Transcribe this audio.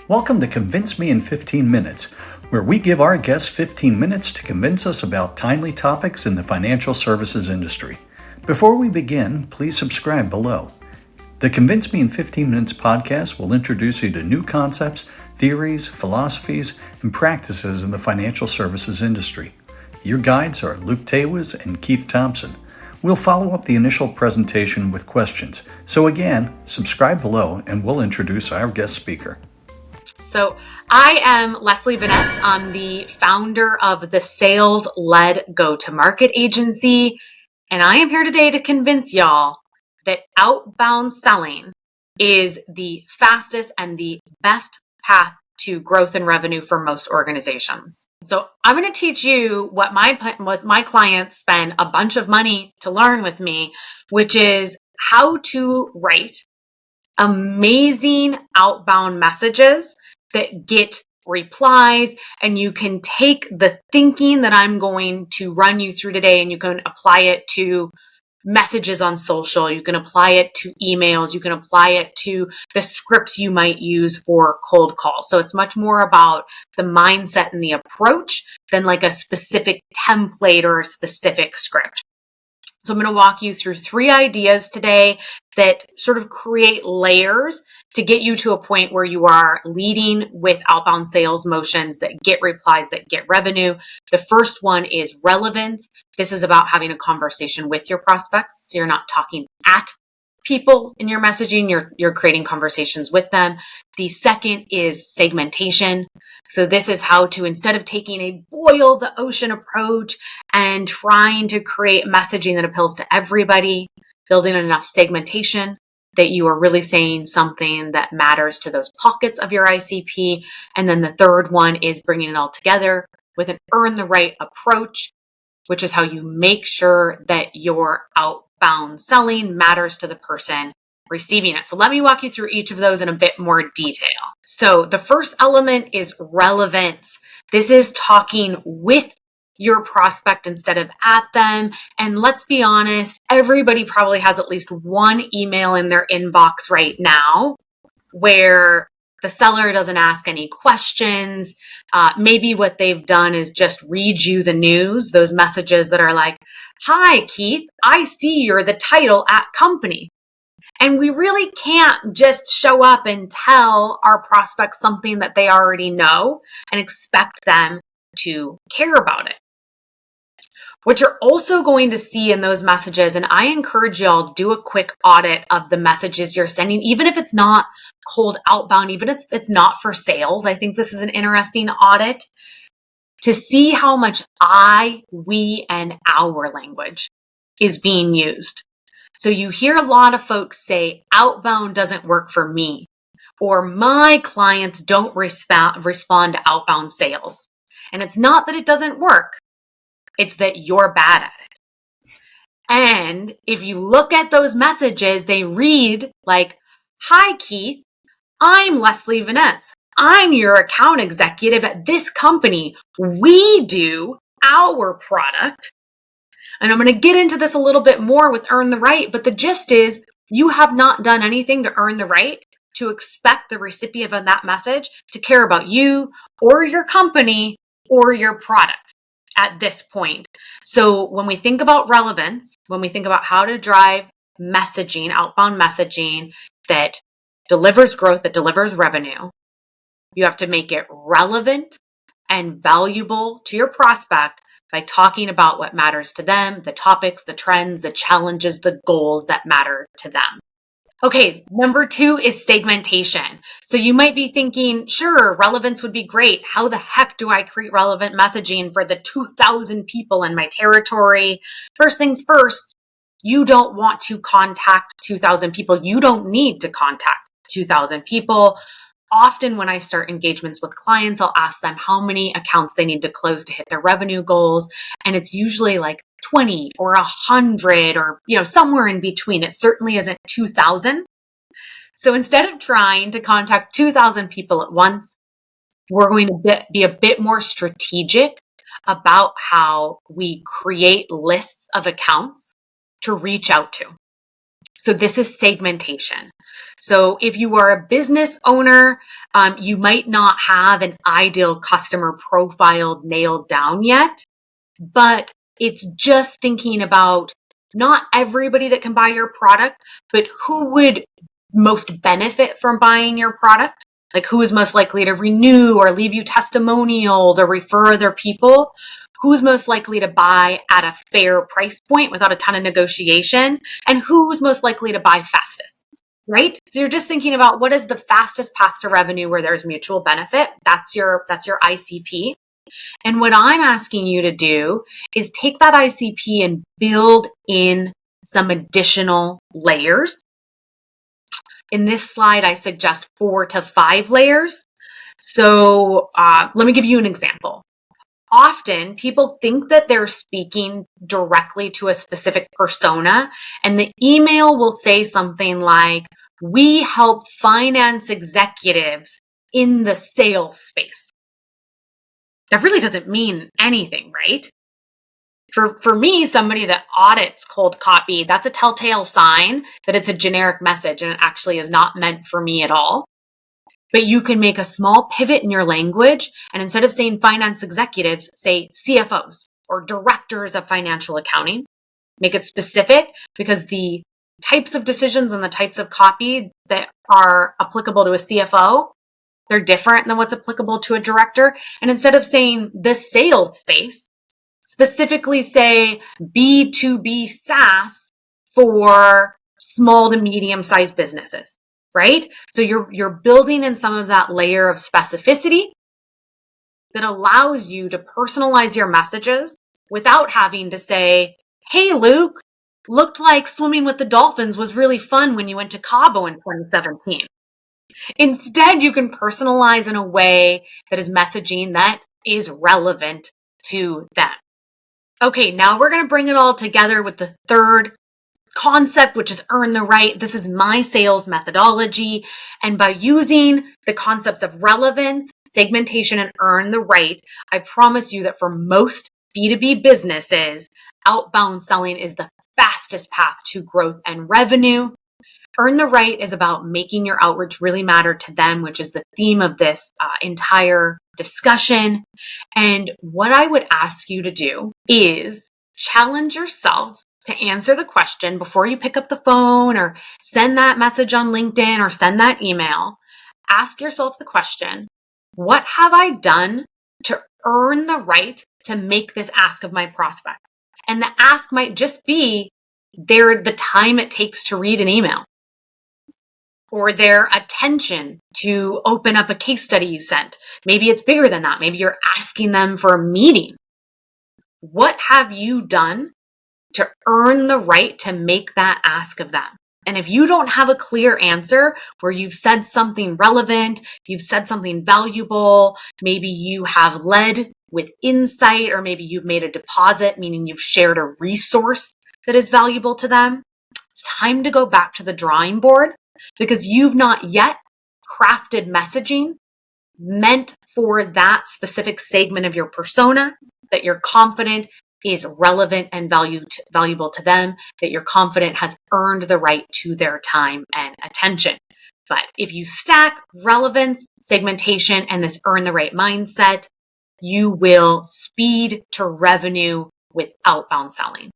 Welcome to Convince Me in 15 Minutes, where we give our guests 15 minutes to convince us about timely topics in the financial services industry. Before we begin, please subscribe below. The Convince Me in 15 Minutes podcast will introduce you to new concepts, theories, philosophies, and practices in the financial services industry. Your guides are Luke Tawas and Keith Thompson. We'll follow up the initial presentation with questions. So again, subscribe below and we'll introduce our guest speaker. So I am Leslie Venetz. I'm the founder of the Sales-Led Go-to-Market Agency, and I am here today to convince y'all that outbound selling is the fastest and the best path to growth and revenue for most organizations. So I'm going to teach you what my clients spend a bunch of money to learn with me, which is how to write amazing outbound messages that get replies, and you can take the thinking that I'm going to run you through today and you can apply it to messages on social, you can apply it to emails, you can apply it to the scripts you might use for cold calls. So it's much more about the mindset and the approach than like a specific template or a specific script. So I'm going to walk you through 3 ideas today that sort of create layers to get you to a point where you are leading with outbound sales motions that get replies, that get revenue. The first one is relevance. This is about having a conversation with your prospects. So you're not talking at people in your messaging, you're creating conversations with them. The second is segmentation. So this is how to, instead of taking a boil the ocean approach and trying to create messaging that appeals to everybody, building enough segmentation that you are really saying something that matters to those pockets of your ICP. And then the third one is bringing it all together with an earn the right approach, which is how you make sure that your outbound selling matters to the person receiving it. So let me walk you through each of those in a bit more detail. So the first element is relevance. This is talking with your prospect instead of at them. And let's be honest, everybody probably has at least one email in their inbox right now where the seller doesn't ask any questions. Maybe what they've done is just read you the news, those messages that are like, "Hi, Keith, I see you're the title at company." And we really can't just show up and tell our prospects something that they already know and expect them to care about it. What you're also going to see in those messages, and I encourage y'all, do a quick audit of the messages you're sending, even if it's not cold outbound, even if it's not for sales. I think this is an interesting audit to see how much I, we, and our language is being used. So you hear a lot of folks say, outbound doesn't work for me, or my clients don't respond to outbound sales. And it's not that it doesn't work. It's that you're bad at it. And if you look at those messages, they read like, "Hi, Keith, I'm Leslie Venetz. I'm your account executive at this company. We do our product." And I'm going to get into this a little bit more with earn the right, but the gist is you have not done anything to earn the right to expect the recipient of that message to care about you or your company or your product at this point. So when we think about relevance, when we think about how to drive messaging, outbound messaging that delivers growth, that delivers revenue, you have to make it relevant and valuable to your prospect by talking about what matters to them, the topics, the trends, the challenges, the goals that matter to them. Okay, number 2 is segmentation. So you might be thinking, sure, relevance would be great. How the heck do I create relevant messaging for the 2,000 people in my territory? First things first, you don't want to contact 2,000 people. You don't need to contact 2,000 people. Often when I start engagements with clients, I'll ask them how many accounts they need to close to hit their revenue goals. And it's usually like 20 or 100 or, somewhere in between. It certainly isn't 2,000. So instead of trying to contact 2,000 people at once, we're going to be a bit more strategic about how we create lists of accounts to reach out to. So this is segmentation. So if you are a business owner, you might not have an ideal customer profile nailed down yet, but it's just thinking about not everybody that can buy your product, but who would most benefit from buying your product. Like who is most likely to renew or leave you testimonials or refer other people? Who's most likely to buy at a fair price point without a ton of negotiation? And who's most likely to buy fastest, right? So you're just thinking about what is the fastest path to revenue where there's mutual benefit. That's your ICP. And what I'm asking you to do is take that ICP and build in some additional layers. In this slide, I suggest 4 to 5 layers. So let me give you an example. Often people think that they're speaking directly to a specific persona, and the email will say something like, "We help finance executives in the sales space." That really doesn't mean anything, right? For me, somebody that audits cold copy, that's a telltale sign that it's a generic message and it actually is not meant for me at all. But you can make a small pivot in your language, and instead of saying finance executives, say CFOs or directors of financial accounting. Make it specific, because the types of decisions and the types of copy that are applicable to a CFO, they're different than what's applicable to a director. And instead of saying the sales space, specifically say B2B SaaS for small to medium-sized businesses, right? So you're building in some of that layer of specificity that allows you to personalize your messages without having to say, "Hey, Luke, looked like swimming with the dolphins was really fun when you went to Cabo in 2017. Instead, you can personalize in a way that is messaging that is relevant to them. Okay, now we're going to bring it all together with the third concept, which is earn the right. This is my sales methodology. And by using the concepts of relevance, segmentation, and earn the right, I promise you that for most B2B businesses, outbound selling is the fastest path to growth and revenue. Earn the right is about making your outreach really matter to them, which is the theme of this entire discussion. And what I would ask you to do is challenge yourself to answer the question before you pick up the phone or send that message on LinkedIn or send that email. Ask yourself the question, what have I done to earn the right to make this ask of my prospect? And the ask might just be the time it takes to read an email, or their attention to open up a case study you sent. Maybe it's bigger than that. Maybe you're asking them for a meeting. What have you done to earn the right to make that ask of them? And if you don't have a clear answer where you've said something relevant, you've said something valuable, maybe you have led with insight, or maybe you've made a deposit, meaning you've shared a resource that is valuable to them, it's time to go back to the drawing board, because you've not yet crafted messaging meant for that specific segment of your persona that you're confident is relevant and valuable to them, that you're confident has earned the right to their time and attention. But if you stack relevance, segmentation, and this earn the right mindset, you will speed to revenue with outbound selling.